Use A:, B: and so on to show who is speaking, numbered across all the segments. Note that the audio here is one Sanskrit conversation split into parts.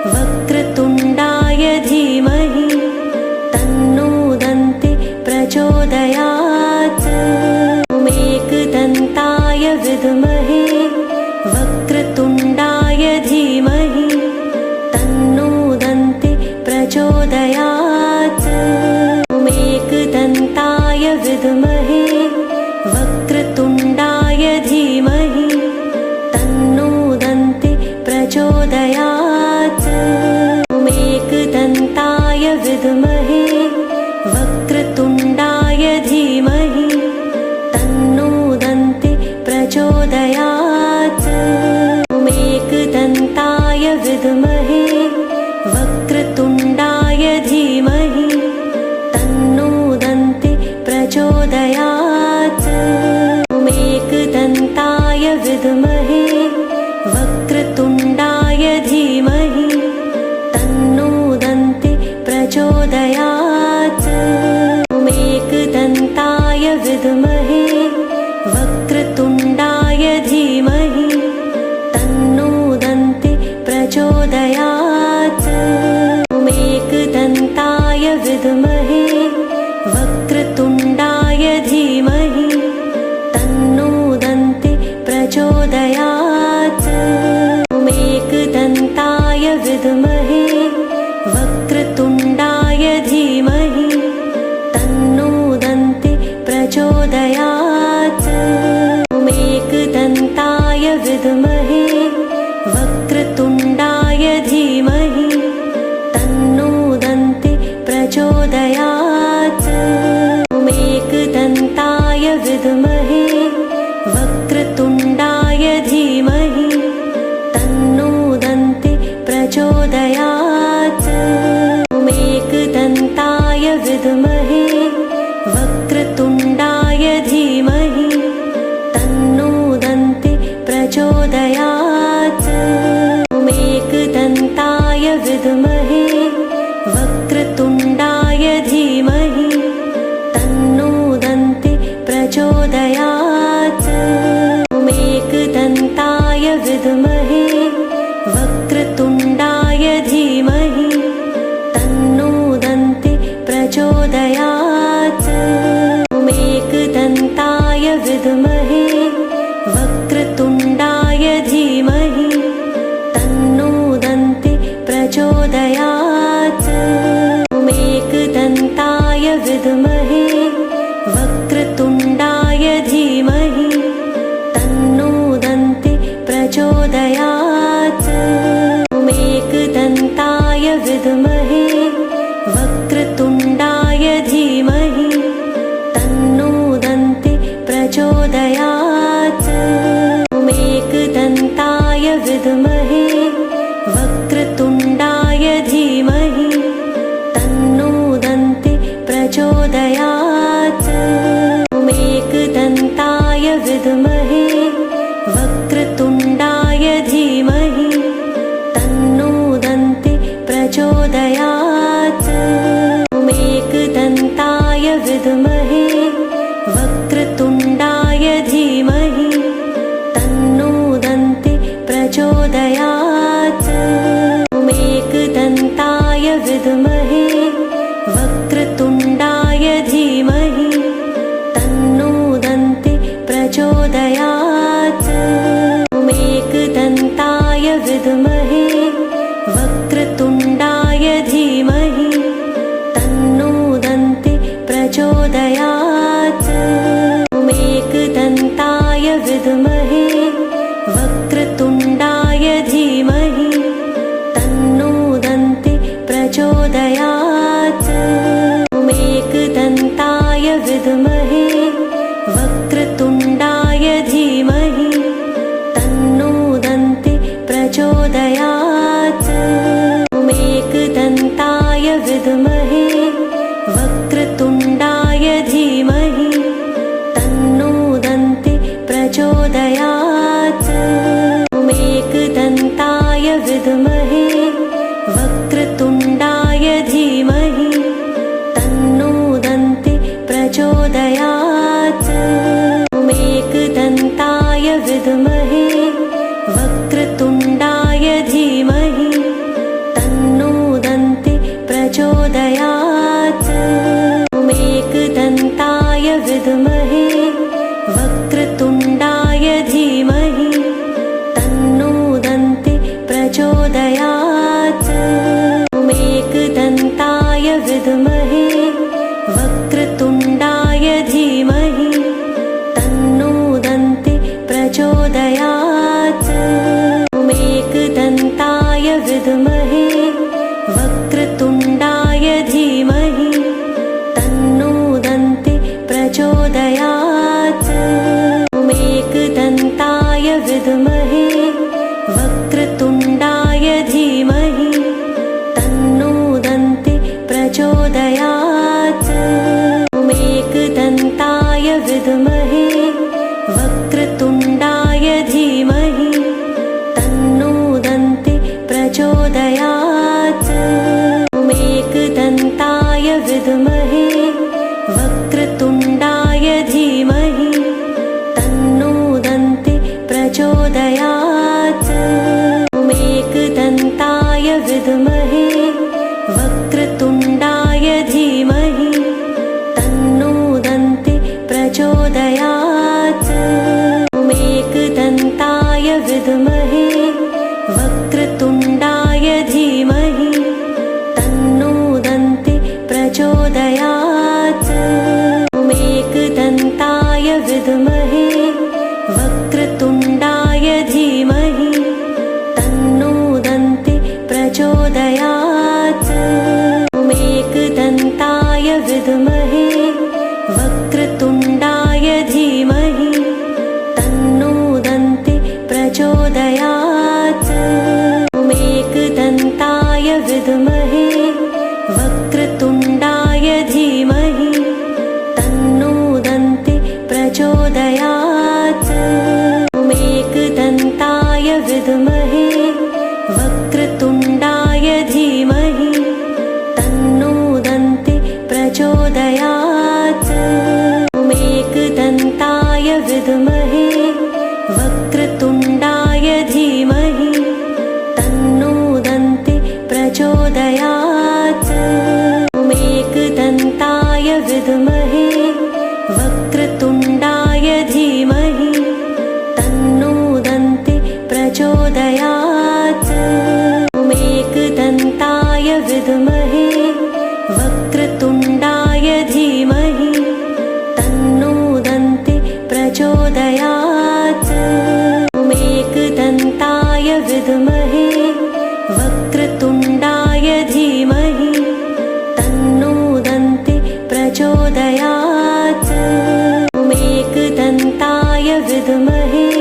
A: वक्रतुण्डाय धीमहि तन्नो दन्ति प्रचोदयात्। मेघदन्ताय विद्महे वक्रतुण्डाय धीमहि तन्नो दन्ति प्रचोदयात्। मेघदन्ताय विद्महे वक्रतुण्डाय धीमहि तन्नो दन्ति प्रचोदयात्। मेघदन्ताय विद्महे वक्रतुण्डाय धीमहि तन्नो दन्ति प्रचोदयात्। मेघदन्ताय विद्महे वक्रतुण्डाय धीमहि तन्नो दन्ति प्रचोदयात्। मेघदन्ताय विद्महे वक्रतुण्डाय धीमहि तन्नो दन्ति प्रचोदयात्। मेघदन्ताय विद्महे वक्रतुण्डाय धीमहि तन्नो दन्ति प्रचोदयात्। मेघदन्ताय विद्महे वक्रतुण्डाय धीमहि तन्नो दन्ति प्रचोदयात्। मेघदन्ताय विद्महे वक्रतुण्डाय धीमहि तन्नो दन्ति प्रचोदयात्। मेघदन्ताय विद्महे वक्रतुण्डाय धीमहि तन्नो दन्ति प्रचोदयात्। मेघदन्ताय विद्महे वक्रतुण्डाय धीमहि तन्नो दन्ति प्रचोदयात्। मेघदन्ताय विद्महे वक्रतुण्डाय धीमहि तन्नो दन्ति प्रचोदयात्। मेघदन्ताय विद्महे वक्रतुण्डाय धीमहि तन्नो दन्ति प्रचोदयात्। मेघदन्ताय विद्महे वक्रतुण्डाय धीमहि तन्नो दन्ति प्रचोदयात्। मेघदन्ताय विद्महे वक्रतुण्डाय धीमहि तन्नो दन्ति प्रचोदयात्। मेघदन्ताय विद्महे वक्रतुण्डाय धीमहि तन्नो दन्ति प्रचोदयात्। मेघदन्ताय विद्महे वक्रतुण्डाय धीमहि तन्नो दन्ति प्रचोदयात्। मेघदन्ताय विद्महे वक्रतुण्डाय धीमहि तन्नो दन्ति प्रचोदयात्। मेघदन्ताय विद्महे वक्रतुण्डाय धीमहि तन्नो दन्ति प्रचोदयात्। मेघदन्ताय विद्महे वक्रतुण्डाय धीमहि तन्नो दन्ति प्रचोदयात्। मेघदन्ताय विद्महे वक्रतुण्डाय धीमहि तन्नो दन्ति प्रचोदयात्। मेघदन्ताय विद्महे वक्रतुण्डाय धीमहि तन्नो दन्ति प्रचोदयात्। मेघदन्ताय विद्महे वक्रतुण्डाय धीमहि तन्नो दन्ति प्रचोदयात्। मेघदन्ताय विद्महे वक्रतुण्डाय धीमहि तन्नो दन्ति प्रचोदयात्। प्रचोदयात्। मेकदन्ताय विद्महे वक्रतुण्डाय धीमहि तन्नो दन्ति प्रचोदयात्। मेकदन्ताय विद्महे वक्रतुण्डाय धीमहि तन्नो दन्ति प्रचोदयात्। मेकदन्ताय विद्महे वक्रतुण्डाय धीमहि तन्नो दन्ति प्रचोदयात्। मेकदन्ताय विद्महे वक्रतुण्डाय धीमहि तन्नो दन्ति प्रचोदयात्। मेकदन्ताय विद्महे वक्रतुण्डाय धीमहि तन्नो दन्ति प्रचोदयात्। मेकदन्ताय विद्महे वक्रतुण्डाय धीमहि तन्नो दन्ति प्रचोदयात्। मेकदन्ताय विद्महे वक्रतुण्डाय धीमहि तन्नो दन्ति प्रचोदयात्। मेकदन्ताय विद्महे वक्रतुण्डाय धीमहि तन्नो दन्ति प्रचोदयात्। मेकदन्ताय विद्महे वक्रतुण्डाय धीमहि तन्नो दन्ति प्रचोदयात्। मेकदन्ताय विद्महे वक्रतुण्डाय धीमहि तन्नो दन्ति प्रचोदयात्। मेकदन्ताय विद्महे वक्रतुण्डाय धीमहि तन्नो दन्ति प्रचोदयात्। मेकदन्ताय विद्महे वक्रतुण्डाय धीमहि तन्नो दन्ति प्रचोदयात्। मेकदन्ताय विद्महे वक्रतुण्डाय धीमहि तन्नो दन्ति प्रचोदयात्। मेकदन्ताय विद्महे वक्रतुण्डाय धीमहि तन्नो दन्ति प्रचोदयात्। मेकदन्ताय विद्महे वक्रतुण्डाय धीमहि तन्नो दन्ति प्रचोदयात्। मेकदन्ताय विद्महे वक्रतुण्डाय धीमहि तन्नो दन्ति प्रचोदयात्। मेकदन्ताय विद्महे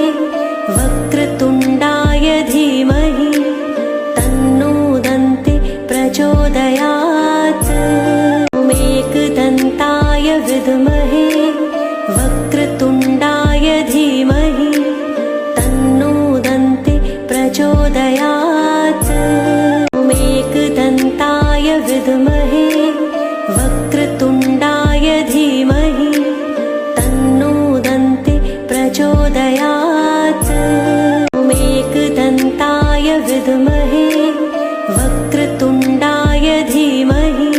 A: वक्रतुण्डाय धीमहि तन्नो दन्ति प्रचोदयात्। मेकदन्ताय विद्महे वक्रतुण्डाय धीमहि तन्नो दन्ति प्रचोदयात्। मेकदन्ताय विद्महे वक्रतुण्डाय धीमहि तन्नो दन्ति प्रचोदयात्। मेकदन्ताय विद्महे वक्रतुण्डाय धीमहि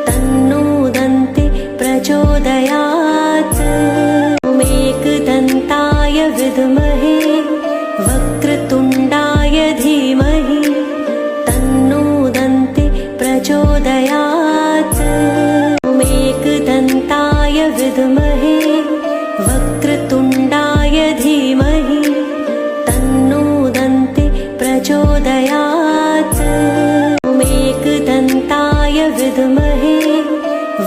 A: तन्नो दन्ति प्रचोदयात्। मेकदन्ताय विद्महे वक्रतुण्डाय धीमहि तन्नो दन्ति प्रचोदयात्। मेकदन्ताय विद्महे वक्रतुण्डाय धीमहि तन्नो दन्ति प्रचोदयात्। मेकदन्ताय विद्महे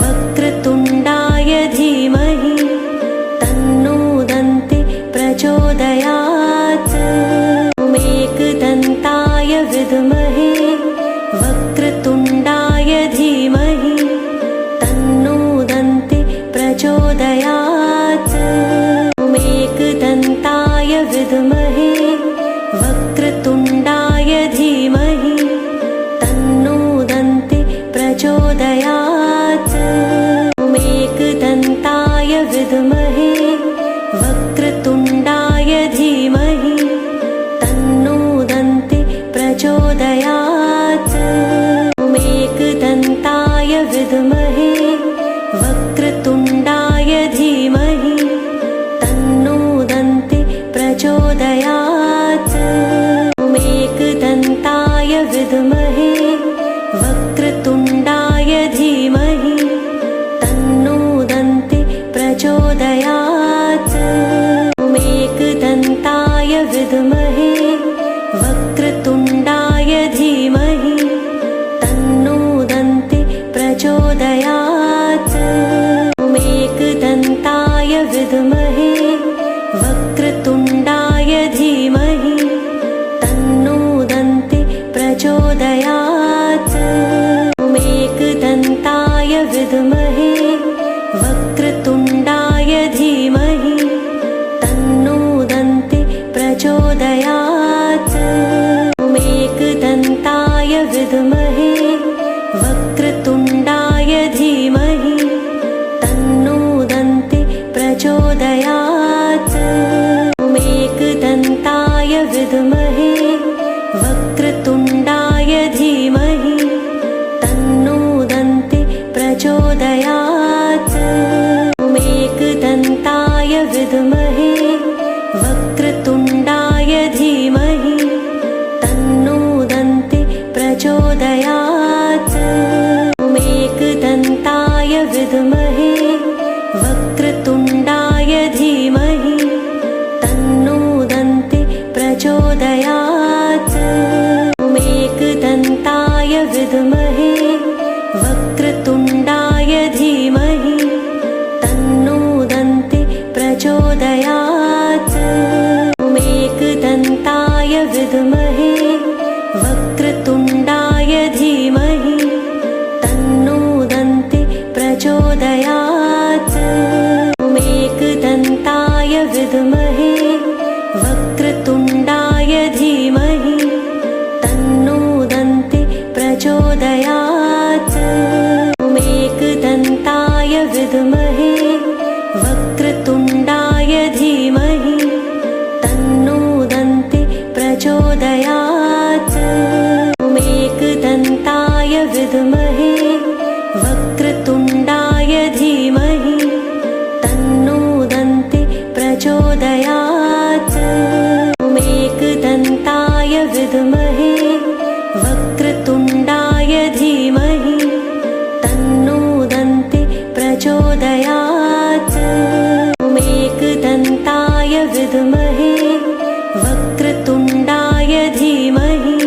A: वक्रतुण्डाय धीमहि तन्नो दन्ति प्रचोदयात्। मेकदन्ताय विद्महे वक्रतुण्डाय धीमहि तन्नो दन्ति प्रचोदयात्। मेकदन्ताय विद्महे वक्रतुण्डाय धीमहि तन्नो दन्ति प्रचोदयात्। मेकदन्ताय विद्महे वक्रतुण्डाय धीमहि तन्नो दन्ति प्रचोदयात्। मेकदन्ताय विद्महे वक्रतुण्डाय धीमहि तन्नो दन्ति प्रचोदयात्। एकदन्ताय विद्महे वक्रतुण्डाय धीमहि तन्नो दन्ति प्रचोदयात्। एकदन्ताय विद्महे वक्रतुण्डाय धीमहि तन्नो दन्ति प्रचोदयात्। एकदन्ताय विद्महे वक्रतुण्डाय धीमहि तन्नो दन्ति प्रचोदयात्। एकदन्ताय विद्महे वक्रतुण्डाय धीमहि तन्नो दन्ति प्रचोदयात्। एकदन्ताय विद्महे वक्रतुण्डाय धीमहि तन्नो दन्ति प्रचोदयात्। एकदन्ताय विद्महे वक्रतुण्डाय धीमहि तन्नो दन्ति प्रचोदयात्। एकदन्ताय विद्महे वक्रतुण्डाय धीमहि तन्नो दन्ति प्रचोदयात्। एकदन्ताय विद्महे वक्रतुण्डाय धीमहि तन्नो दन्ति प्रचोदयात्। एकदन्ताय विद्महे वक्रतुण्डाय धीमहि तन्नो दन्ति प्रचोदयात्। एकदन्ताय विद्महे वक्रतुण्डाय धीमहि तन्नो दन्ति प्रचोदयात्। एकदन्ताय विद्महे वक्रतुण्डाय धीमहि तन्नो दन्ति प्रचोदयात्। एकदन्ताय विद्महे वक्रतुण्डाय धीमहि तन्नो दन्ति प्रचोदयात्। एकदन्ताय विद्महे वक्रतुण्डाय धीमहि तन्नो दन्ति प्रचोदयात्। एकदन्ताय विद्महे वक्रतुण्डाय धीमहि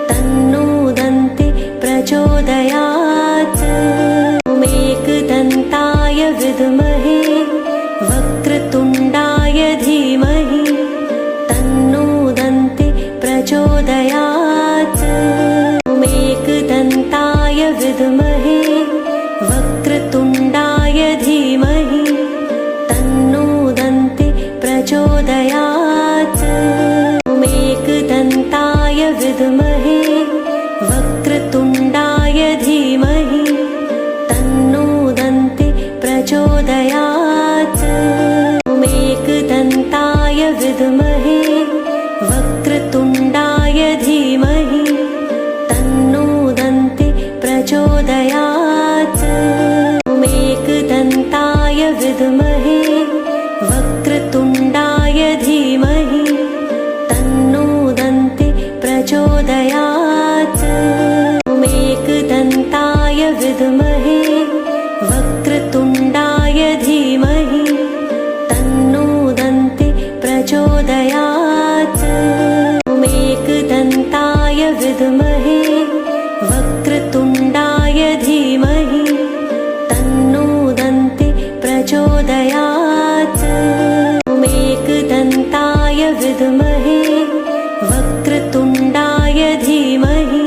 A: तन्नो दन्ति प्रचोदयात्। एकदन्ताय विद्महे वक्रतुण्डाय धीमहि तन्नो दन्ति प्रचोदयात्। एकदन्ताय विद्महे वक्रतुण्डाय धीमहि तन्नो दन्ति प्रचोदयात्। एकदन्ताय विद्महे वक्रतुण्डाय धीमहि तन्नो दन्ति प्रचोदयात्। एकदन्ताय विद्महे वक्रतुण्डाय धीमहि तन्नो दन्ति प्रचोदयात्। एकदन्ताय विद्महे वक्रतुण्डाय धीमहि तन्नो दन्ति प्रचोदयात्। एकदन्ताय विद्महे वक्रतुण्डाय धीमहि तन्नो दन्ति प्रचोदयात्। एकदन्ताय विद्महे वक्रतुण्डाय धीमहि तन्नो दन्ति प्रचोदयात्। एकदन्ताय विद्महे वक्रतुण्डाय धीमहि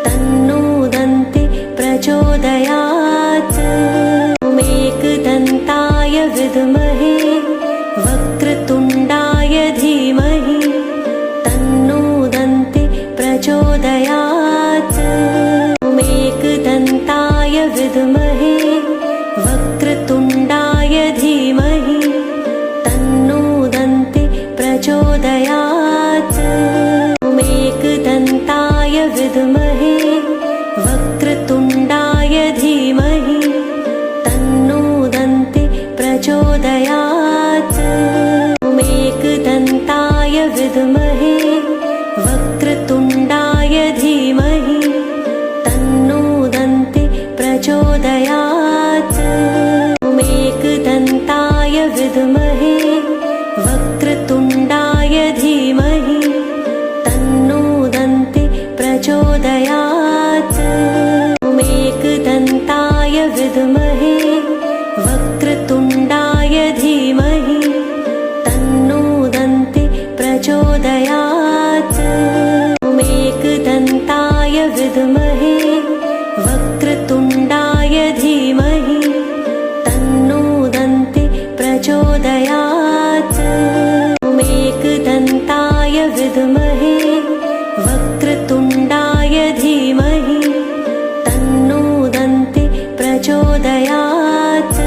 A: तन्नो दन्ति प्रचोदयात्। एकदन्ताय विद्महे वक्रतुण्डाय धीमहि तन्नो दन्ति प्रचोदयात्। एकदन्ताय विद्महे वक्रतुण्डाय धीमहि तन्नो दन्ति प्रचोदयात्। एकदन्ताय विद्महे वक्रतुण्डाय धीमहि प्रचोदयात्। मेकदन्ताय विद्महे वक्रतुण्डाय धीमहि तन्नो दन्ति प्रचोदयात्। मेकदन्ताय विद्महे वक्रतुण्डाय धीमहि तन्नो दन्ति प्रचोदयात्। मेकदन्ताय विद्महे वक्रतुण्डाय धीमहि तन्नो दन्ति प्रचोदयात्।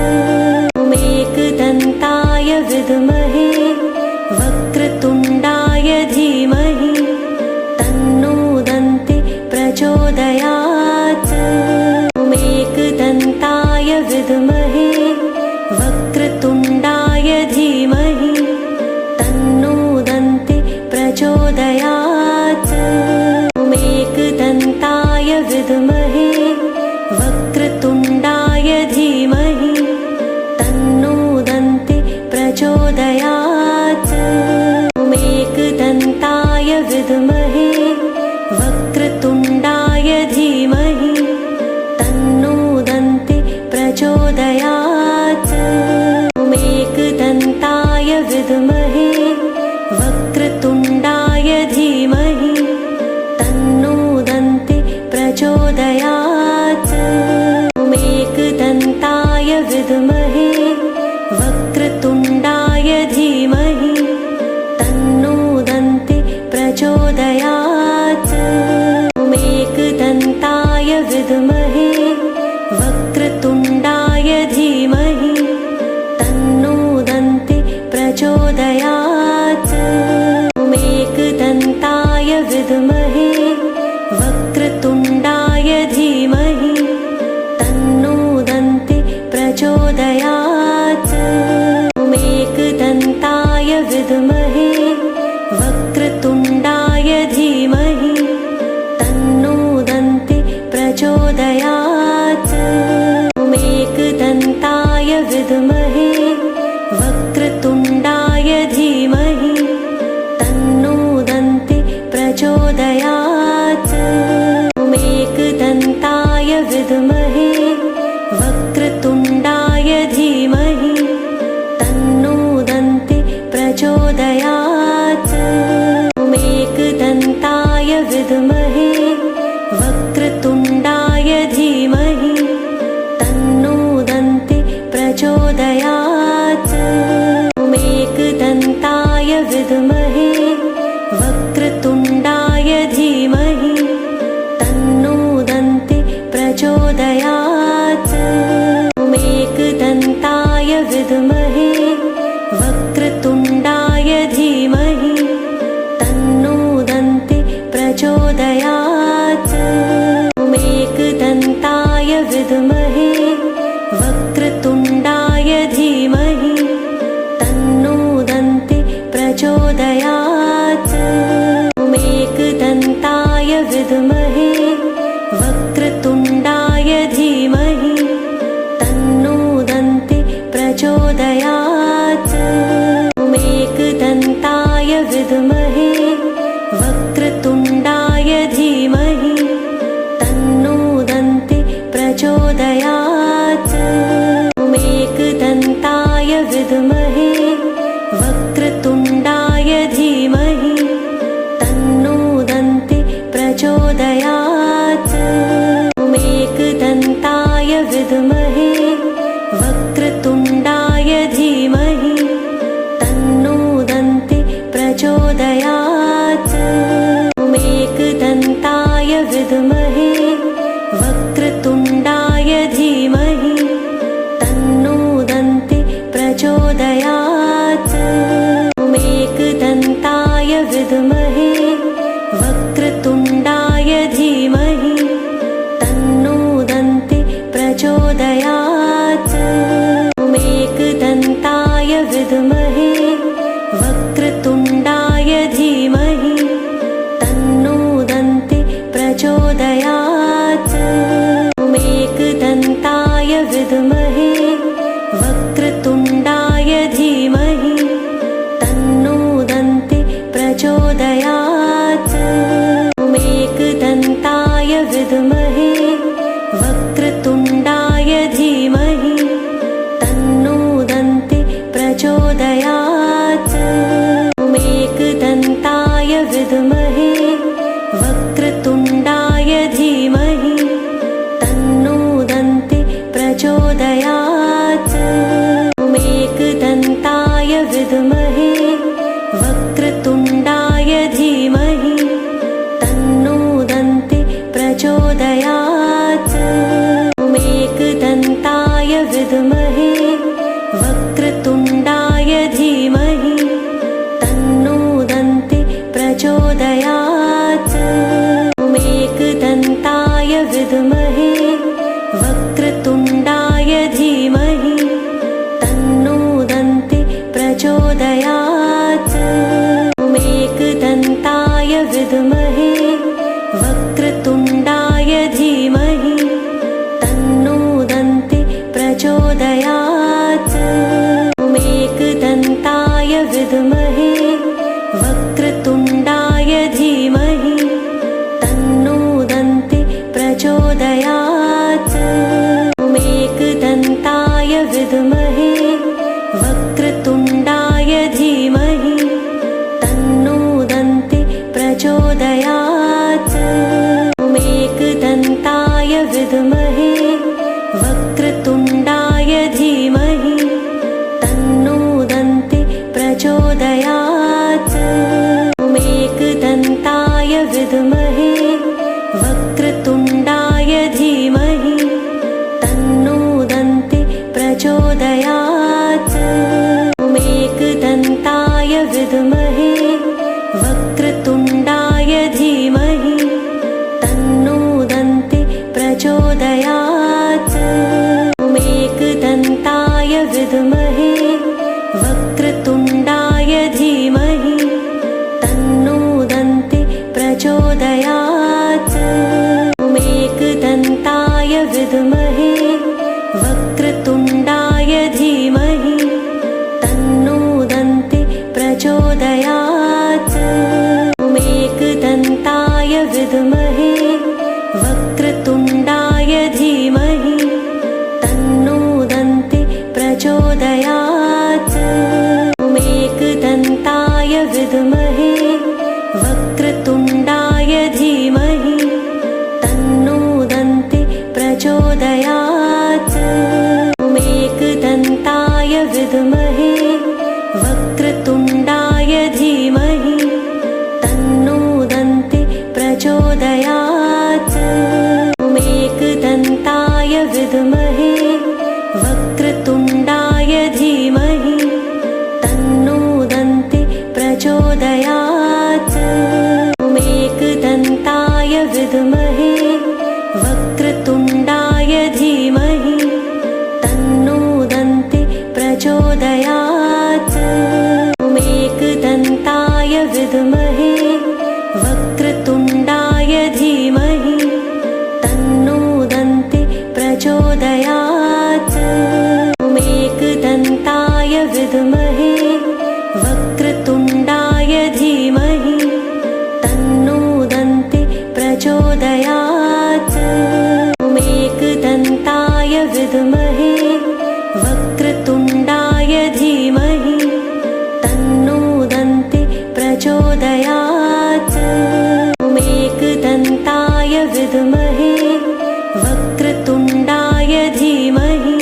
A: मेकदन्ताय विद्महे वक्रतुण्डाय धीमहि तन्नो दन्ति प्रचोदयात्। मेकदन्ताय विद्महे वक्रतुण्डाय धीमहि तन्नो दन्ति प्रचोदयात्। मेकदन्ताय विद्महे वक्रतुण्डाय धीमहि तन्नो दन्ति प्रचोदयात्। मेकदन्ताय विद्महे वक्रतुण्डाय धीमहि तन्नो दन्ति प्रचोदयात्। मेकदन्ताय विद्महे वक्रतुण्डाय धीमहि तन्नो दन्ति प्रचोदयात्। मेकदन्ताय विद्महे वक्रतुण्डाय धीमहि तन्नो दन्ति प्रचोदयात्। मेकदन्ताय विद्महे वक्रतुण्डाय धीमहि तन्नो दन्ति प्रचोदयात्। मेकदन्ताय विद्महे वक्रतुण्डाय धीमहि तन्नो दन्ति प्रचोदयात्। मेकदन्ताय विद्महे वक्रतुण्डाय धीमहि तन्नो दन्ति प्रचोदयात्। मेकदन्ताय विद्महे वक्रतुण्डाय धीमहि तन्नो दन्ति प्रचोदयात्। मेकदन्ताय विद्महे वक्रतुण्डाय धीमहि तन्नो दन्ति प्रचोदयात्। मेकदन्ताय विद्महे वक्रतुण्डाय धीमहि तन्नो दन्ति प्रचोदयात्। मेकदन्ताय विद्महे वक्रतुण्डाय धीमहि तन्नो दन्ति प्रचोदयात्। मेकदन्ताय विद्महे वक्रतुण्डाय धीमहि तन्नो दन्ति प्रचोदयात्। मेकदन्ताय विद्महे वक्रतुण्डाय धीमहि तन्नो दन्ति प्रचोदयात्। मेकदन्ताय विद्महे वक्रतुण्डाय धीमहि तन्नो दन्ति प्रचोदयात्। मेकदन्ताय विद्महे वक्रतुण्डाय धीमहि तन्नो दन्ति प्रचोदयात्। मेकदन्ताय विद्महे वक्रतुण्डाय धीमहि तन्नो दन्ति प्रचोदयात्। मेकदन्ताय विद्महे वक्रतुण्डाय धीमहि तन्नो दन्ति प्रचोदयात्। मेकदन्ताय विद्महे वक्रतुण्डाय धीमहि तन्नो दन्ति प्रचोदयात्। मेकदन्ताय विद्महे वक्रतुण्डाय धीमहि तन्नो दन्ति प्रचोदयात्। मेकदन्ताय विद्महे वक्रतुण्डाय धीमहि तन्नो दन्ति प्रचोदयात्। प्रचोदयात्। मेघदन्ताय विद्महे वक्रतुण्डाय धीमहि तन्नो दन्ति प्रचोदयात्। मेघदन्ताय विद्महे वक्रतुण्डाय धीमहि तन्नो दन्ति प्रचोदयात्। मेघदन्ताय विद्महे वक्रतुण्डाय धीमहि तन्नो दन्ति प्रचोदयात्। मेघदन्ताय विद्महे वक्रतुण्डाय धीमहि तन्नो दन्ति प्रचोदयात्। मेघदन्ताय विद्महे वक्रतुण्डाय धीमहि तन्नो दन्ति प्रचोदयात्। मेघदन्ताय विद्महे वक्रतुण्डाय धीमहि तन्नो दन्ति प्रचोदयात्। मेघदन्ताय विद्महे वक्रतुण्डाय धीमहि तन्नो दन्ति प्रचोदयात्। मेघदन्ताय विद्महे वक्रतुण्डाय धीमहि तन्नो दन्ति प्रचोदयात्। मेघदन्ताय विद्महे वक्रतुण्डाय धीमहि तन्नो दन्ति प्रचोदयात्। मेघदन्ताय विद्महे वक्रतुण्डाय धीमहि तन्नो दन्ति प्रचोदयात्। मेघदन्ताय विद्महे वक्रतुण्डाय धीमहि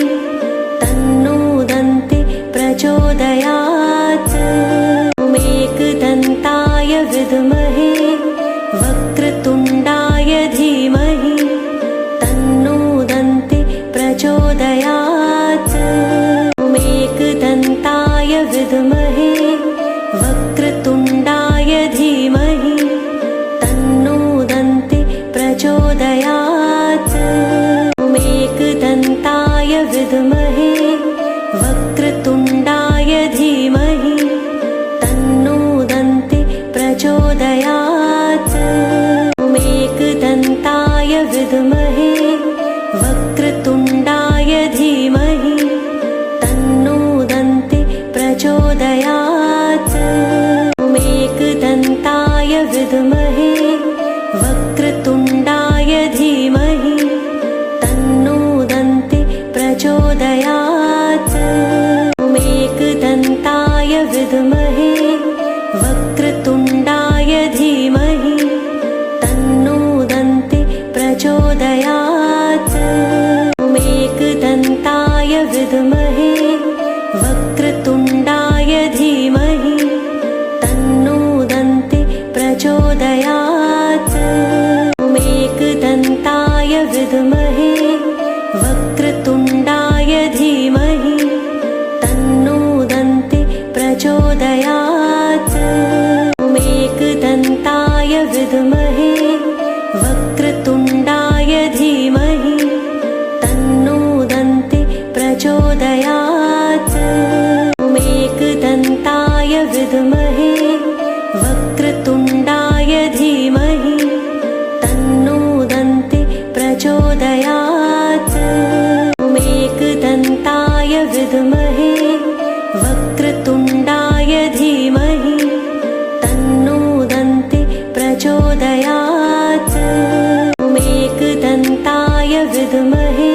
A: तन्नो दन्ति प्रचोदयात्। मेघदन्ताय विद्महे वक्रतुण्डाय धीमहि तन्नो दन्ति प्रचोदयात्। मेघदन्ताय विद्महे वक्रतुण्डाय धीमहि तन्नो दन्ति प्रचोदयात्। मेघदन्ताय विद्महे वक्रतुण्डाय धीमहि तन्नो दन्ति प्रचोदयात्। मेघदन्ताय विद्महे वक्रतुण्डाय धीमहि तन्नो दन्ति प्रचोदयात्। मेघदन्ताय विद्महे वक्रतुण्डाय धीमहि तन्नो दन्ति प्रचोदयात्। मेघदन्ताय विद्महे वक्रतुण्डाय धीमहि तन्नो दन्ति प्रचोदयात्। मेघदन्ताय विद्महे वक्रतुण्डाय धीमहि तन्नो दन्ति प्रचोदयात्। मेघदन्ताय विद्महे वक्रतुण्डाय धीमहि तन्नो दन्ति प्रचोदयात्। मेघदन्ताय विद्महे वक्रतुण्डाय धीमहि तन्नो दन्ति प्रचोदयात्। मेघदन्ताय विद्महे वक्रतुण्डाय धीमहि तन्नो दन्ति प्रचोदयात्। मेघदन्ताय विद्महे वक्रतुण्डाय धीमहि तन्नो दन्ति प्रचोदयात्। मेघदन्ताय विद्महे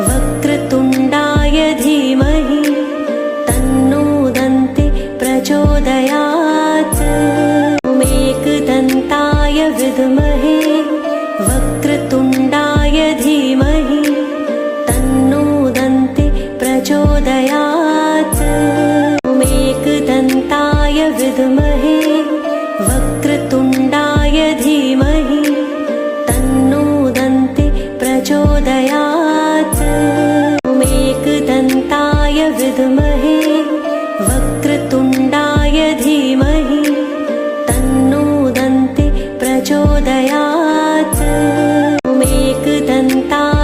A: वक्रतुण्डाय धीमहि तन्नो दन्ति प्रचोदयात्। मेघदन्ताय विद्महे वक्रतुण्डाय धीमहि तन्नो दन्ति प्रचोदयात्। मेघदन्ताय विद्महे वक्रतुण्डाय धीमहि तन्नो दन्ति प्रचोदयात्। मेघदन्ताय विद्महे वक्रतुण्डाय धीमहि तन्नो दन्ति प्रचोदयात्। मेघदन्ताय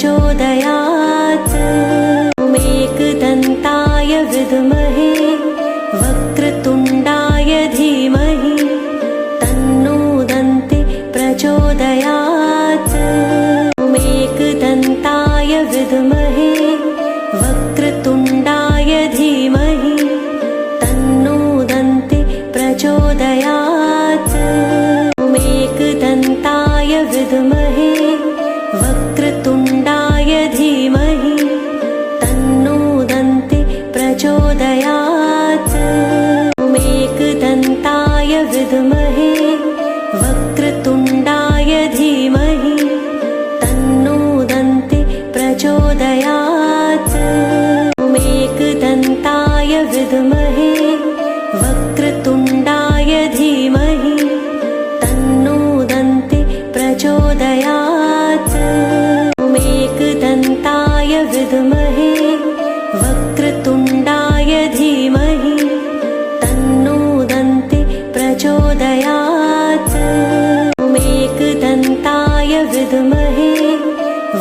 A: प्रचोदयात्। मेकदन्ताय विद्महे वक्रतुण्डाय धीमहि तन्नो दन्ति प्रचोदयात्। मेकदन्ताय विद्महे वक्रतुण्डाय धीमहि तन्नो दन्ति प्रचोदयात्। मेकदन्ताय विद्महे वक्रतुण्डाय धीमहि तन्नो दन्ति प्रचोदयात्। मेकदन्ताय विद्महे वक्रतुण्डाय धीमहि तन्नो दन्ति प्रचोदयात्। मेकदन्ताय विद्महे वक्रतुण्डाय धीमहि तन्नो दन्ति प्रचोदयात्। मेकदन्ताय विद्महे वक्रतुण्डाय धीमहि तन्नो दन्ति प्रचोदयात्। मेकदन्ताय विद्महे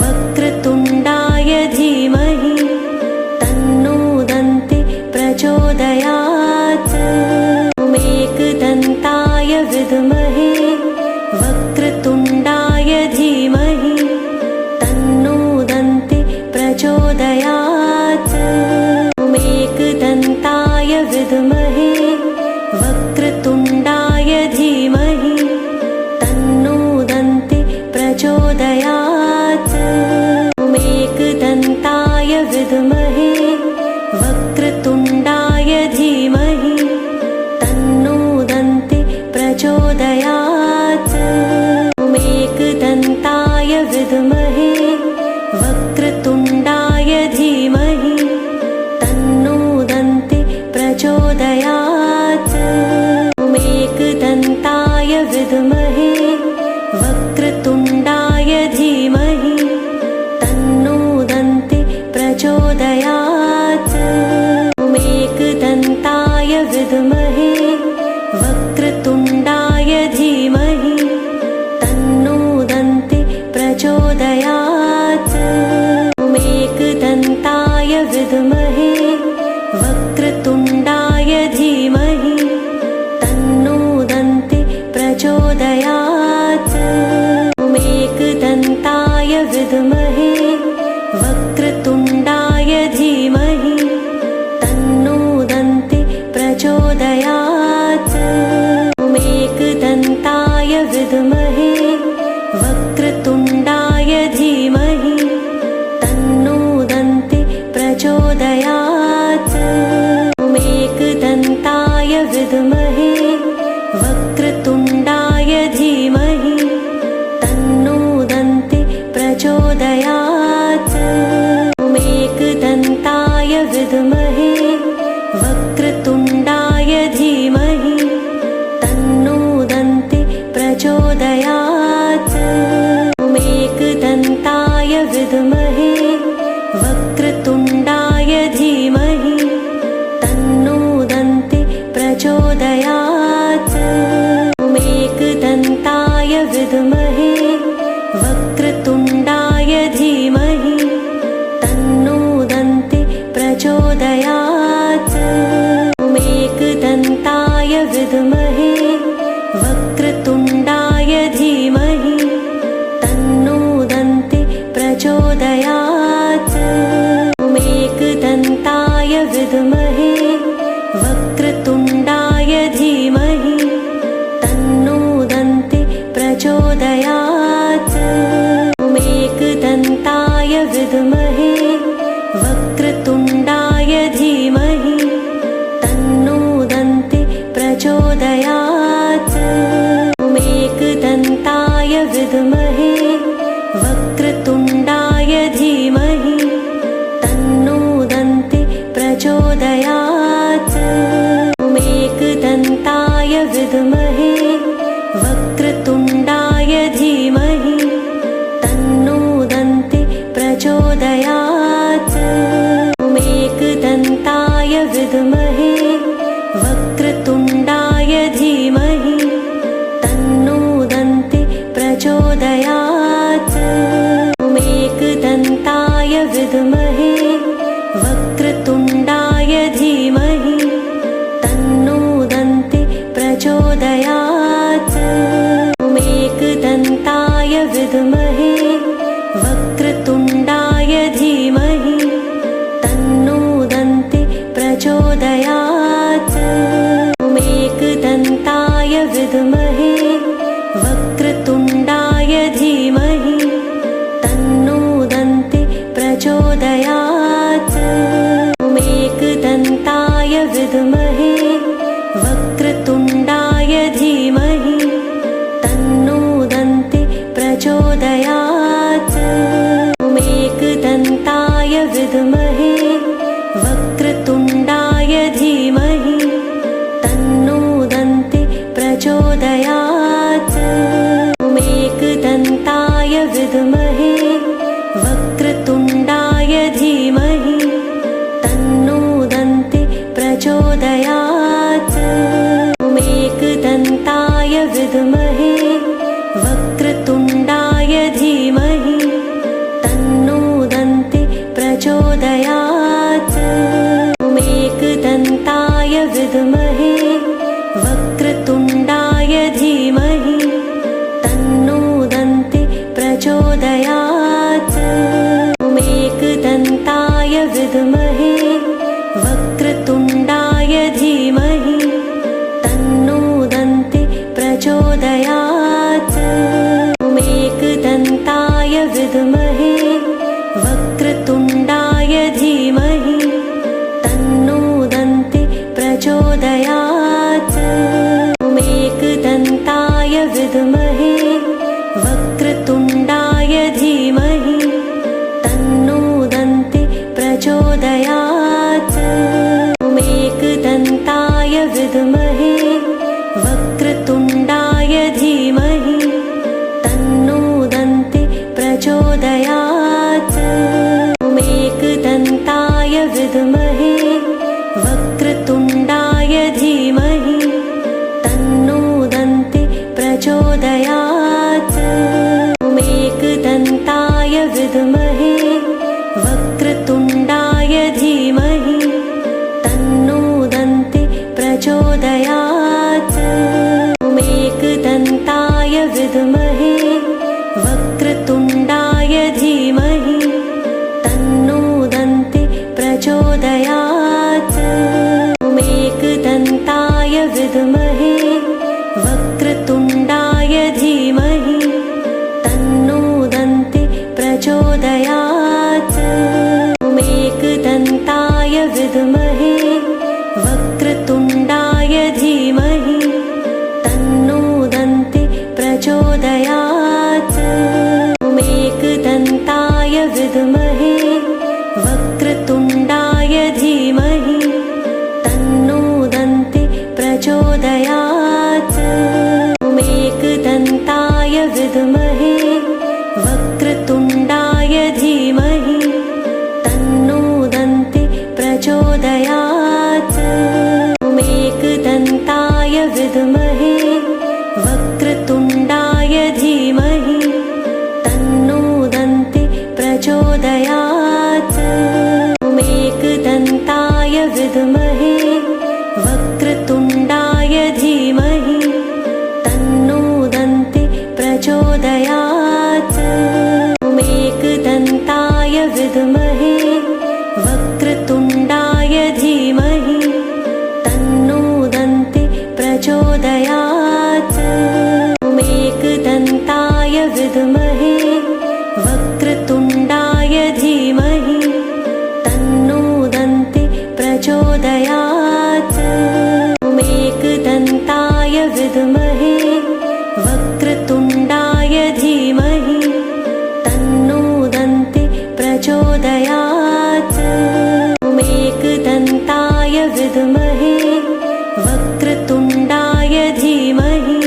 A: वक्रतुण्डाय धीमहि तन्नो दन्ति प्रचोदयात्। मेकदन्ताय विद्महे वक्रतुण्डाय धीमहि तन्नो दन्ति प्रचोदयात्। मेकदन्ताय विद्महे वक्रतुण्डाय धीमहि तन्नो दन्ति प्रचोदयात्। मेकदन्ताय विद्महे वक्रतुण्डाय धीमहि तन्नो दन्ति प्रचोदयात्। मेकदन्ताय विद्महे वक्रतुण्डाय धीमहि तन्नो दन्ति प्रचोदयात्। मेकदन्ताय विद्महे वक्रतुण्डाय धीमहि तन्नो दन्ति प्रचोदयात्। मेकदन्ताय विद्महे वक्रतुण्डाय धीमहि तन्नो दन्ति प्रचोदयात्। मेकदन्ताय विद्महे वक्रतुण्डाय धीमहि तन्नो दन्ति प्रचोदयात्। मेकदन्ताय विद्महे वक्रतुण्डाय धीमहि तन्नो दन्ति प्रचोदयात्। मेकदन्ताय विद्महे वक्रतुण्डाय धीमहि तन्नो दन्ति प्रचोदयात्। मेकदन्ताय विद्महे वक्रतुण्डाय धीमहि तन्नो दन्ति प्रचोदयात्। मेकदन्ताय विद्महे वक्रतुण्डाय धीमहि तन्नो दन्ति प्रचोदयात्। मेकदन्ताय विद्महे वक्रतुण्डाय धीमहि तन्नो दन्ति प्रचोदयात्। मेकदन्ताय विद्महे वक्रतुण्डाय धीमहि तन्नो दन्ति प्रचोदयात्। मेकदन्ताय विद्महे वक्रतुण्डाय धीमहि तन्नो दन्ति प्रचोदयात्। मेकदन्ताय विद्महे वक्रतुण्डाय धीमहि तन्नो दन्ति प्रचोदयात्। मेकदन्ताय विद्महे वक्रतुण्डाय धीमहि तन्नो दन्ति प्रचोदयात्। मेकदन्ताय विद्महे वक्रतुण्डाय धीमहि तन्नो दन्ति प्रचोदयात्। मेकदन्ताय विद्महे वक्रतुण्डाय धीमहि तन्नो दन्ति प्रचोदयात्। मेकदन्ताय विद्महे वक्रतुण्डाय धीमहि तन्नो दन्ति प्रचोदयात्। मेकदन्ताय विद्महे वक्रतुण्डाय धीमहि तन्नो दन्ति प्रचोदयात्। एकदन्ताय विद्महे वक्रतुण्डाय धीमहि तन्नो दन्ति प्रचोदयात्। एकदन्ताय विद्महे वक्रतुण्डाय धीमहि तन्नो दन्ति प्रचोदयात्। एकदन्ताय विद्महे वक्रतुण्डाय धीमहि तन्नो दन्ति प्रचोदयात्। एकदन्ताय विद्महे वक्रतुण्डाय धीमहि तन्नो दन्ति प्रचोदयात्। एकदन्ताय विद्महे वक्रतुण्डाय धीमहि तन्नो दन्ति प्रचोदयात्। एकदन्ताय विद्महे वक्रतुण्डाय धीमहि तन्नो दन्ति प्रचोदयात्। एकदन्ताय विद्महे वक्रतुण्डाय धीमहि तन्नो दन्ति प्रचोदयात्। एकदन्ताय विद्महे वक्रतुण्डाय धीमहि तन्नो दन्ति प्रचोदयात्। एकदन्ताय विद्महे वक्रतुण्डाय धीमहि तन्नो दन्ति प्रचोदयात्। एकदन्ताय विद्महे वक्रतुण्डाय धीमहि तन्नो दन्ति प्रचोदयात्। एकदन्ताय विद्महे वक्रतुण्डाय धीमहि तन्नो दन्ति प्रचोदयात्। एकदन्ताय विद्महे वक्रतुण्डाय धीमहि तन्नो दन्ति प्रचोदयात्। एकदन्ताय विद्महे वक्रतुण्डाय धीमहि तन्नो दन्ति प्रचोदयात्। एकदन्ताय विद्महे वक्रतुण्डाय धीमहि तन्नो दन्ति प्रचोदयात्। एकदन्ताय विद्महे वक्रतुण्डाय धीमहि तन्नो दन्ति प्रचोदयात्। एकदन्ताय विद्महे वक्रतुण्डाय धीमहि तन्नो दन्ति प्रचोदयात्। एकदन्ताय विद्महे वक्रतुण्डाय धीमहि तन्नो दन्ति प्रचोदयात्। एकदन्ताय विद्महे वक्रतुण्डाय धीमहि तन्नो दन्ति प्रचोदयात्। एकदन्ताय विद्महे वक्रतुण्डाय धीमहि तन्नो दन्ति प्रचोदयात्। एकदन्ताय विद्महे वक्रतुण्डाय धीमहि तन्नो दन्ति प्रचोदयात्। एकदन्ताय विद्महे वक्रतुण्डाय धीमहि तन्नो दन्ति प्रचोदयात्। एकदन्ताय विद्महे वक्रतुण्डाय धीमहि तन्नो दन्ति प्रचोदयात्। एकदन्ताय विद्महे वक्रतुण्डाय धीमहि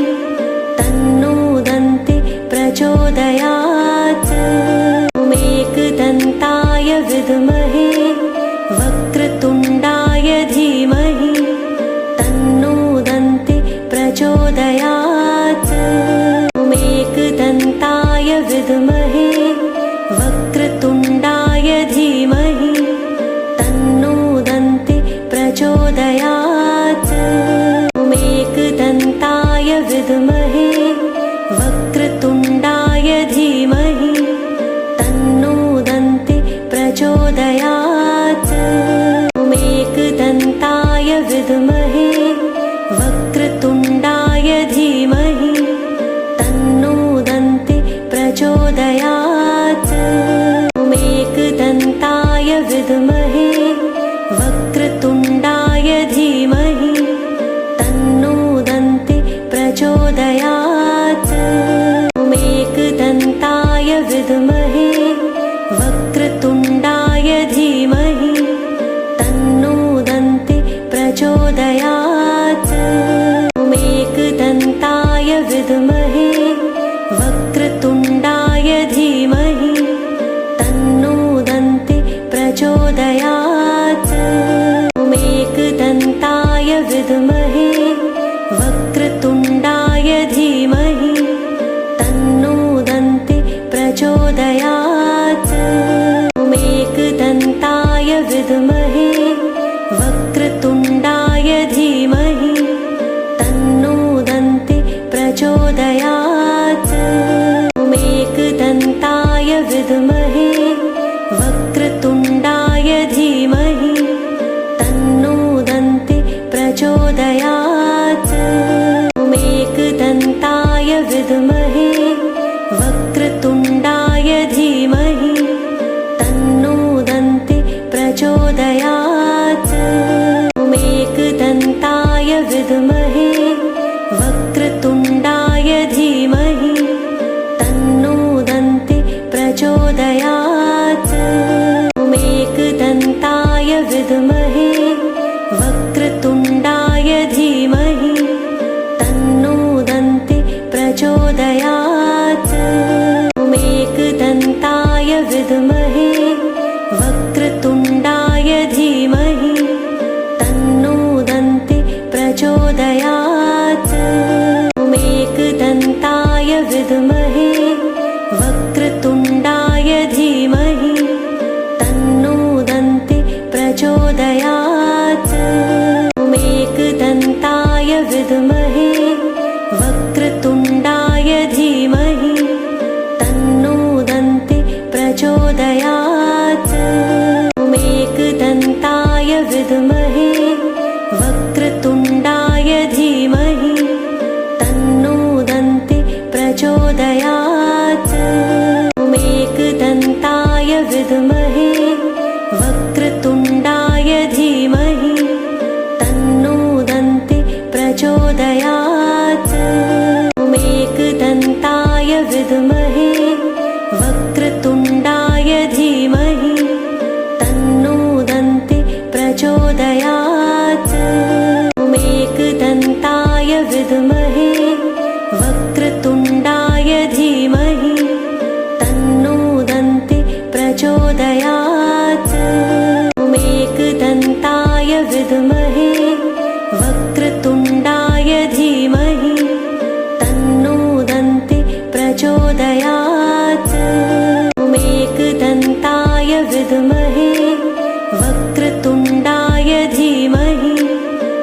A: तन्नो दन्ति प्रचोदयात्। एकदन्ताय विद्महे वक्रतुण्डाय धीमहि तन्नो दन्ति प्रचोदयात्। एकदन्ताय विद्महे वक्रतुण्डाय धीमहि प्रचोदयात्। मेघदन्ताय विद्महे वक्रतुण्डाय धीमहि तन्नो दन्ति प्रचोदयात्। मेघदन्ताय विद्महे वक्रतुण्डाय धीमहि तन्नो दन्ति प्रचोदयात्। मेघदन्ताय विद्महे वक्रतुण्डाय धीमहि तन्नो दन्ति प्रचोदयात्। मेघदन्ताय विद्महे वक्रतुण्डाय धीमहि तन्नो दन्ति प्रचोदयात्। मेघदन्ताय विद्महे वक्रतुण्डाय धीमहि तन्नो दन्ति प्रचोदयात्। मेघदन्ताय विद्महे वक्रतुण्डाय धीमहि तन्नो दन्ति प्रचोदयात्। मेघदन्ताय विद्महे वक्रतुण्डाय धीमहि तन्नो दन्ति प्रचोदयात्। मेघदन्ताय विद्महे वक्रतुण्डाय धीमहि तन्नो दन्ति प्रचोदयात्। मेघदन्ताय विद्महे वक्रतुण्डाय धीमहि तन्नो दन्ति प्रचोदयात्। मेघदन्ताय विद्महे वक्रतुण्डाय धीमहि तन्नो दन्ति प्रचोदयात्। मेघदन्ताय विद्महे वक्रतुण्डाय धीमहि तन्नो दन्ति प्रचोदयात्। मेघदन्ताय विद्महे वक्रतुण्डाय धीमहि तन्नो दन्ति प्रचोदयात्। मेघदन्ताय विद्महे वक्रतुण्डाय धीमहि तन्नो दन्ति प्रचोदयात्। मेघदन्ताय विद्महे वक्रतुण्डाय धीमहि तन्नो दन्ति प्रचोदयात्। मेघदन्ताय विद्महे वक्रतुण्डाय धीमहि तन्नो दन्ति प्रचोदयात्। मेघदन्ताय विद्महे वक्रतुण्डाय धीमहि तन्नो दन्ति प्रचोदयात्। मेघदन्ताय विद्महे वक्रतुण्डाय धीमहि तन्नो दन्ति प्रचोदयात्। मेघदन्ताय विद्महे वक्रतुण्डाय धीमहि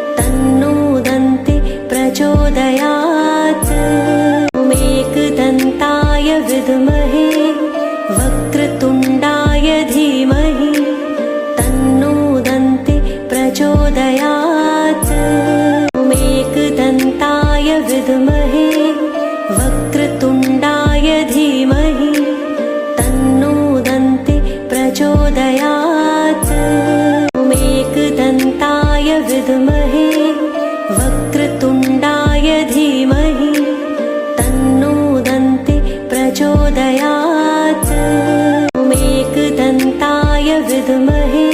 A: तन्नो दन्ति प्रचोदयात्। मेघदन्ताय विद्महे वक्रतुण्डाय धीमहि तन्नो दन्ति प्रचोदयात्। मेघदन्ताय विद्महे वक्रतुण्डाय धीमहि तन्नो दन्ति प्रचोदयात्। मेघदन्ताय विद्महे वक्रतुण्डाय धीमहि तन्नो दन्ति प्रचोदयात्। मेघदन्ताय विद्महे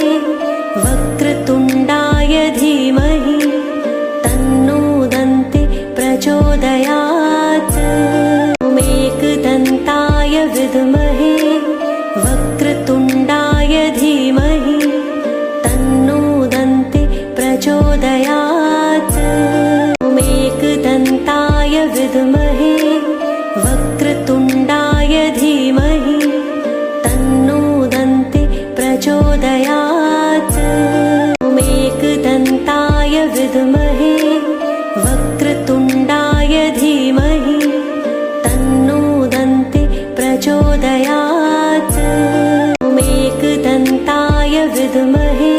A: वक्रतुण्डाय धीमहि तन्नो दन्ति प्रचोदयात्। मेघदन्ताय विद्महे वक्रतुण्डाय धीमहि तन्नो दन्ति प्रचोदयात्। मेघदन्ताय विद्महे वक्रतुण्डाय धीमहि तन्नो दन्ति प्रचोदयात्। मेघदन्ताय विद्महे वक्रतुण्डाय धीमहि तन्नो दन्ति प्रचोदयात्। मेघदन्ताय विद्महे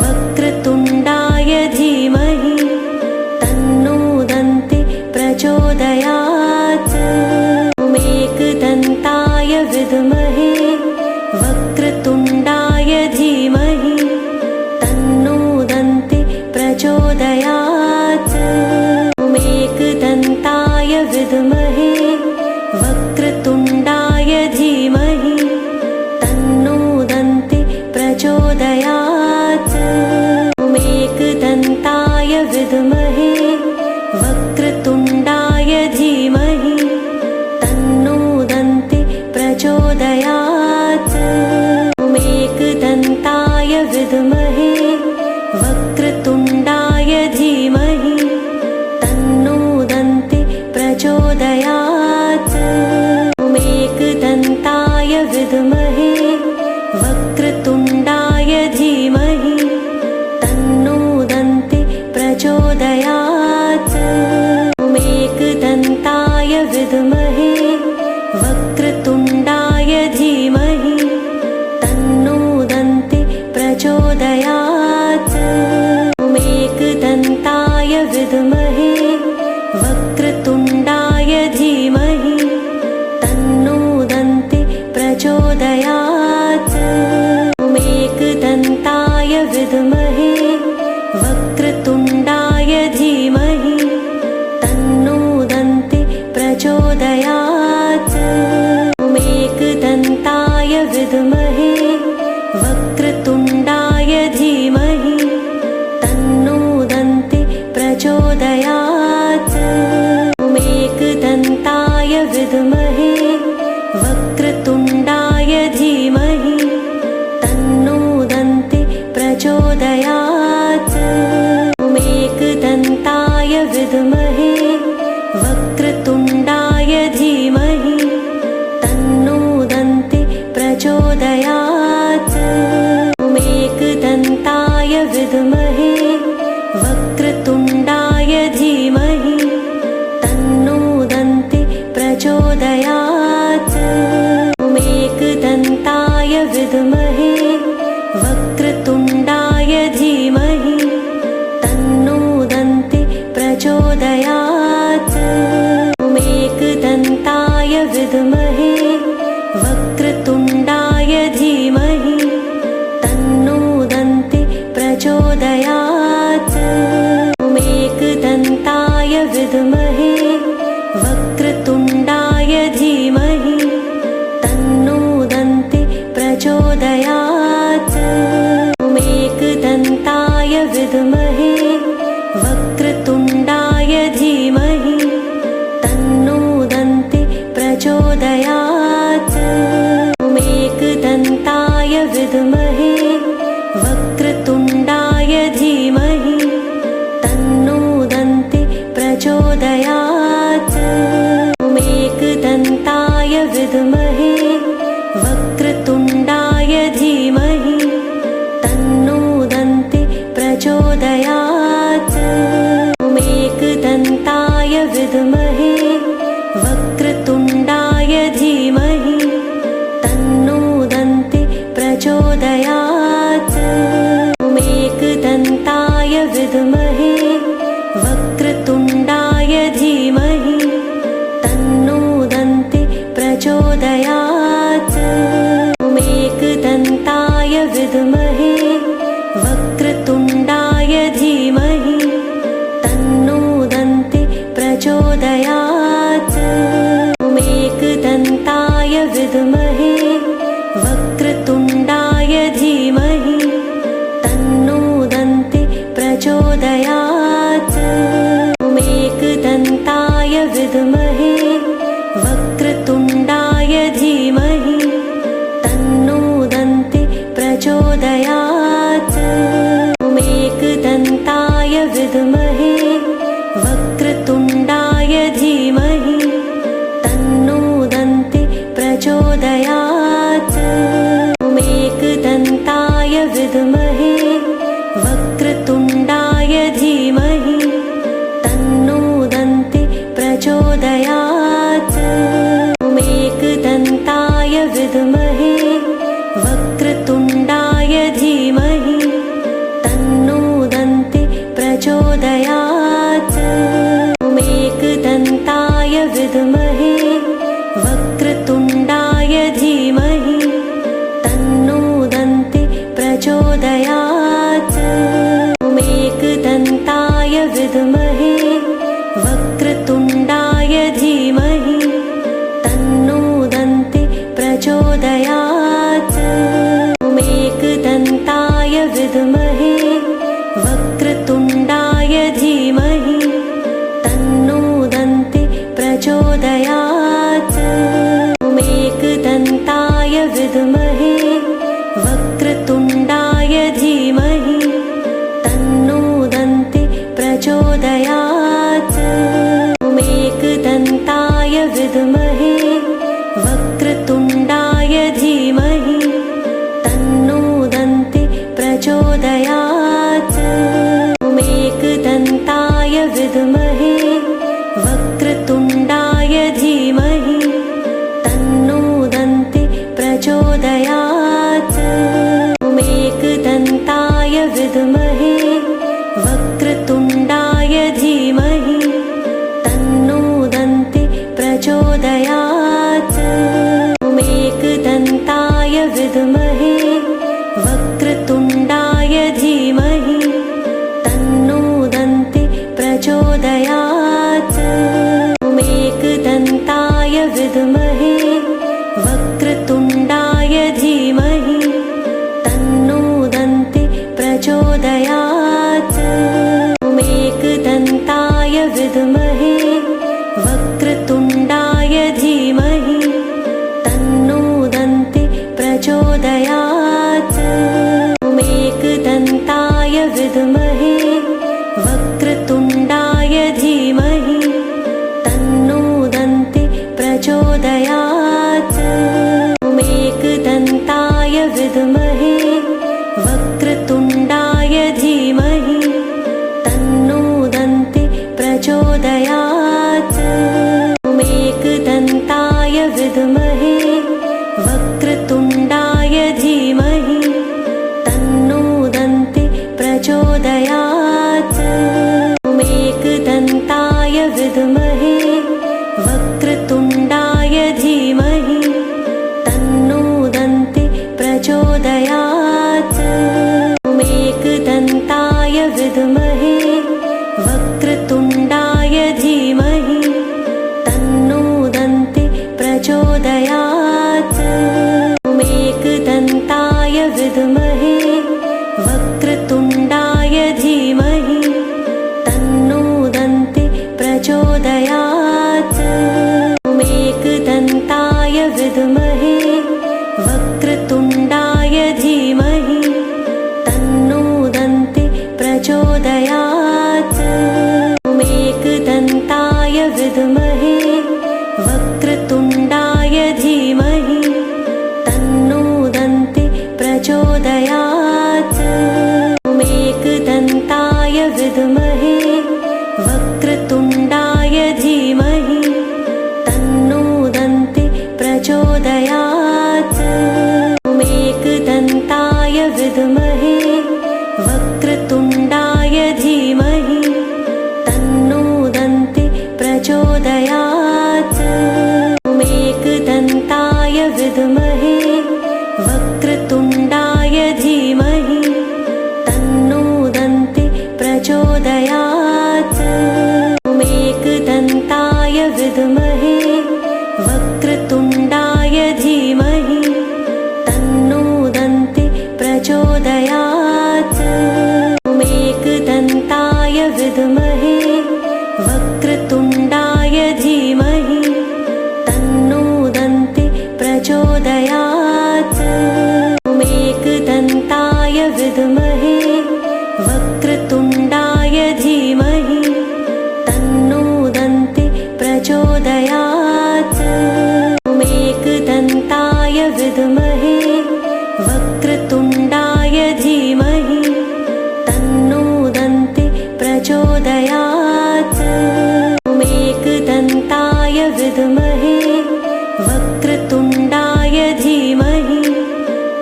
A: वक्रतुण्डाय धीमहि तन्नो दन्ति प्रचोदयात्। मेघदन्ताय प्रचोदयात्। मेकदन्ताय विद्महे वक्रतुण्डाय धीमहि तन्नो दन्ति प्रचोदयात्। मेकदन्ताय विद्महे वक्रतुण्डाय धीमहि तन्नो दन्ति प्रचोदयात्। मेकदन्ताय विद्महे वक्रतुण्डाय धीमहि तन्नो दन्ति प्रचोदयात्। मेकदन्ताय विद्महे वक्रतुण्डाय धीमहि तन्नो दन्ति प्रचोदयात्। मेकदन्ताय विद्महे वक्रतुण्डाय धीमहि तन्नो दन्ति प्रचोदयात्। मेकदन्ताय विद्महे वक्रतुण्डाय धीमहि तन्नो दन्ति प्रचोदयात्। मेकदन्ताय विद्महे वक्रतुण्डाय धीमहि तन्नो दन्ति प्रचोदयात्। मेकदन्ताय विद्महे वक्रतुण्डाय धीमहि तन्नो दन्ति प्रचोदयात्। मेकदन्ताय विद्महे वक्रतुण्डाय धीमहि तन्नो दन्ति प्रचोदयात्। मेकदन्ताय विद्महे वक्रतुण्डाय धीमहि तन्नो दन्ति प्रचोदयात्। मेकदन्ताय विद्महे वक्रतुण्डाय धीमहि तन्नो दन्ति प्रचोदयात्। मेकदन्ताय विद्महे वक्रतुण्डाय धीमहि तन्नो दन्ति प्रचोदयात्। मेकदन्ताय विद्महे वक्रतुण्डाय धीमहि तन्नो दन्ति प्रचोदयात्। मेकदन्ताय विद्महे वक्रतुण्डाय धीमहि तन्नो दन्ति प्रचोदयात्। मेकदन्ताय विद्महे वक्रतुण्डाय धीमहि तन्नो दन्ति प्रचोदयात्। मेकदन्ताय विद्महे वक्रतुण्डाय धीमहि तन्नो दन्ति प्रचोदयात्। मेकदन्ताय विद्महे वक्रतुण्डाय धीमहि तन्नो दन्ति प्रचोदयात्। मेकदन्ताय विद्महे वक्रतुण्डाय धीमहि तन्नो दन्ति प्रचोदयात्। मेकदन्ताय विद्महे वक्रतुण्डाय धीमहि तन्नो दन्ति प्रचोदयात्। मेकदन्ताय विद्महे वक्रतुण्डाय धीमहि तन्नो दन्ति प्रचोदयात्। मेकदन्ताय विद्महे वक्रतुण्डाय धीमहि तन्नो दन्ति प्रचोदयात्। मेकदन्ताय विद्महे वक्रतुण्डाय धीमहि तन्नो दन्ति प्रचोदयात्। मेकदन्ताय विद्महे वक्रतुण्डाय धीमहि तन्नो दन्ति प्रचोदयात्। मेकदन्ताय विद्महे वक्रतुण्डाय धीमहि तन्नो दन्ति प्रचोदयात्। मेकदन्ताय विद्महे वक्रतुण्डाय धीमहि तन्नो दन्ति प्रचोदयात्। मेकदन्ताय विद्महे वक्रतुण्डाय धीमहि तन्नो दन्ति प्रचोदयात्। मेकदन्ताय प्रचोदयात्। मेकदन्ताय विद्महे वक्रतुण्डाय धीमहि तन्नो दन्ति प्रचोदयात्। मेकदन्ताय विद्महे वक्रतुण्डाय धीमहि तन्नो दन्ति प्रचोदयात्। मेकदन्ताय विद्महे वक्रतुण्डाय धीमहि तन्नो दन्ति प्रचोदयात्। मेकदन्ताय विद्महे वक्रतुण्डाय धीमहि तन्नो दन्ति प्रचोदयात्। मेकदन्ताय विद्महे वक्रतुण्डाय धीमहि तन्नो दन्ति प्रचोदयात्। मेकदन्ताय विद्महे वक्रतुण्डाय धीमहि तन्नो दन्ति प्रचोदयात्। मेकदन्ताय विद्महे वक्रतुण्डाय धीमहि तन्नो दन्ति प्रचोदयात्। मेकदन्ताय विद्महे वक्रतुण्डाय धीमहि तन्नो दन्ति प्रचोदयात्। मेकदन्ताय विद्महे वक्रतुण्डाय धीमहि तन्नो दन्ति प्रचोदयात्। मेकदन्ताय विद्महे वक्रतुण्डाय धीमहि तन्नो दन्ति प्रचोदयात्। मेकदन्ताय विद्महे वक्रतुण्डाय धीमहि तन्नो दन्ति प्रचोदयात्। मेकदन्ताय विद्महे वक्रतुण्डाय धीमहि तन्नो दन्ति प्रचोदयात्। मेकदन्ताय विद्महे वक्रतुण्डाय धीमहि तन्नो दन्ति प्रचोदयात्। मेकदन्ताय विद्महे वक्रतुण्डाय धीमहि तन्नो दन्ति प्रचोदयात्। मेकदन्ताय विद्महे वक्रतुण्डाय धीमहि तन्नो दन्ति प्रचोदयात्। मेकदन्ताय विद्महे वक्रतुण्डाय धीमहि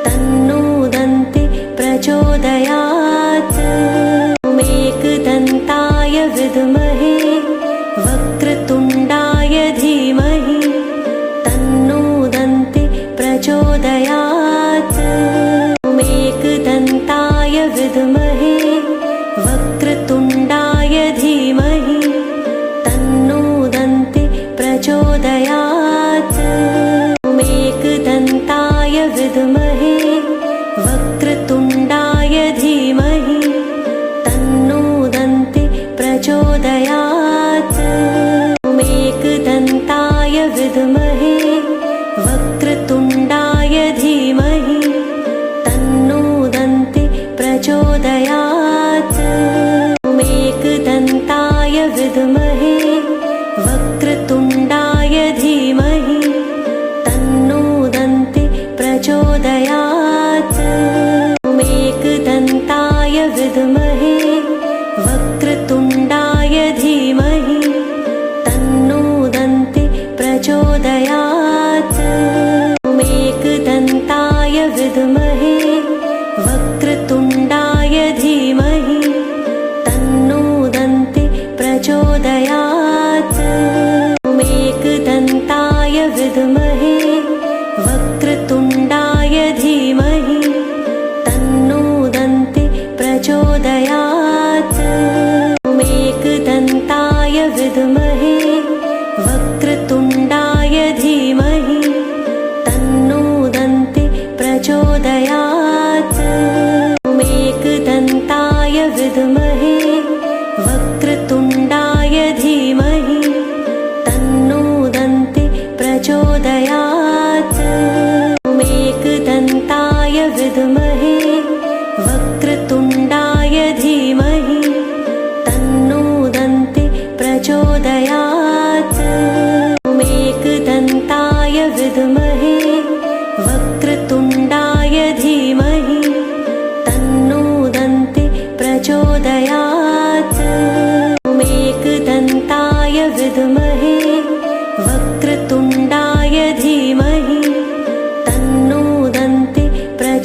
A: तन्नो दन्ति प्रचोदयात्। मेकदन्ताय विद्महे वक्रतुण्डाय धीमहि तन्नो दन्ति प्रचोदयात्। मेकदन्ताय विद्महे वक्रतुण्डाय धीमहि तन्नो दन्ति प्रचोदयात्। मेकदन्ताय विद्महे वक्रतुण्डाय धीमहि तन्नो दन्ति प्रचोदयात्। मेकदन्ताय विद्महे वक्रतुण्डाय धीमहि तन्नो दन्ति प्रचोदयात्। मेकदन्ताय विद्महे वक्रतुण्डाय धीमहि तन्नो दन्ति प्रचोदयात्। मेकदन्ताय विद्महे वक्रतुण्डाय धीमहि तन्नो दन्ति प्रचोदयात्। मेकदन्ताय विद्महे वक्रतुण्डाय धीमहि तन्नो दन्ति प्रचोदयात्। मेकदन्ताय विद्महे वक्रतुण्डाय धीमहि तन्नो दन्ति प्रचोदयात्। मेकदन्ताय विद्महे वक्रतुण्डाय धीमहि तन्नो दन्ति प्रचोदयात्। मेकदन्ताय विद्महे वक्रतुण्डाय धीमहि तन्नो दन्ति प्रचोदयात्। मेकदन्ताय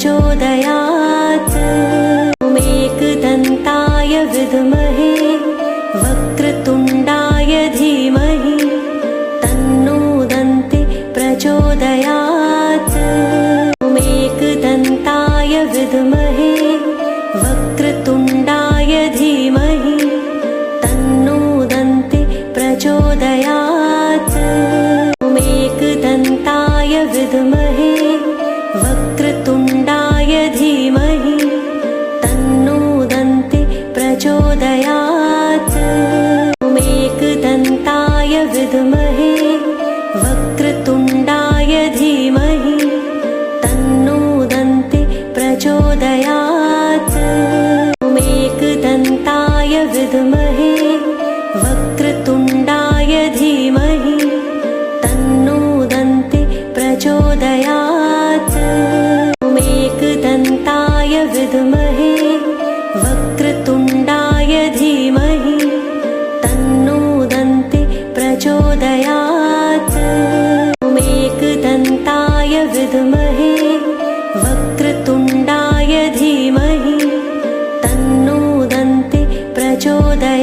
A: प्रचोदयात् मेकदन्ताय विद्महे वक्रतुण्डाय धीमहि तन्नो दन्ति प्रचोदयात् मेकदन्ताय विद्महे वक्रतुण्डाय धीमहि तन्नो दन्ति प्रचोदयात् मेकदन्ताय विद्महे वक्रतुण्डाय धीमहि तन्नो दन्ति प्रचोदयात् मेकदन्ताय विद्महे वक्रतुण्डाय धीमहि तन्नो दन्ति प्रचोदयात् मेकदन्ताय विद्महे वक्रतुण्डाय धीमहि तन्नो दन्ति प्रचोदयात् मेकदन्ताय विद्महे वक्रतुण्डाय धीमहि तन्नो दन्ति प्रचोदयात् मेकदन्ताय विद्महे वक्रतुण्डाय धीमहि तन्नो दन्ति प्रचोदयात्